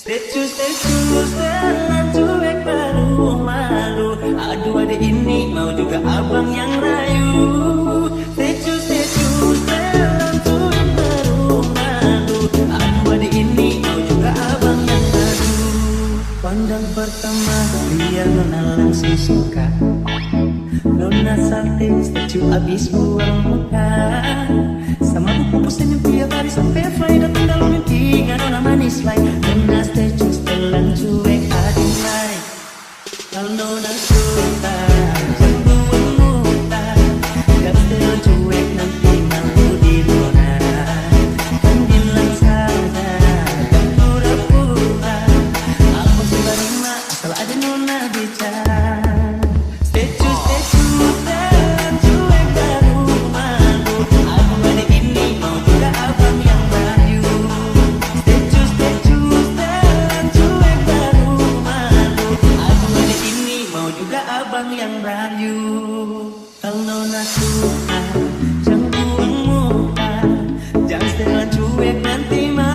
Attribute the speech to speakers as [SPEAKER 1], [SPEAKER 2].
[SPEAKER 1] Statue jalan cuek baru malu. Aduh adek ini mau juga abang yang rayu. Statue jalan cuek baru malu. Aduh adek ini mau juga abang yang rayu. Pandang pertama dia nona langsung suka. Nona salting statue abis buang muka. Sama buku senyum tiap hari sampai fly. Datang dalam mimpi gak nona manis like. Nona statue telan cuek adik like. Kalau nona suka jangan muta. Gak telan cuek nanti malu di nona. Kan bilang saja dan pura-pura. Aku sudah terima asal ada nona bicara. Abang yang rayu, kalau nona suka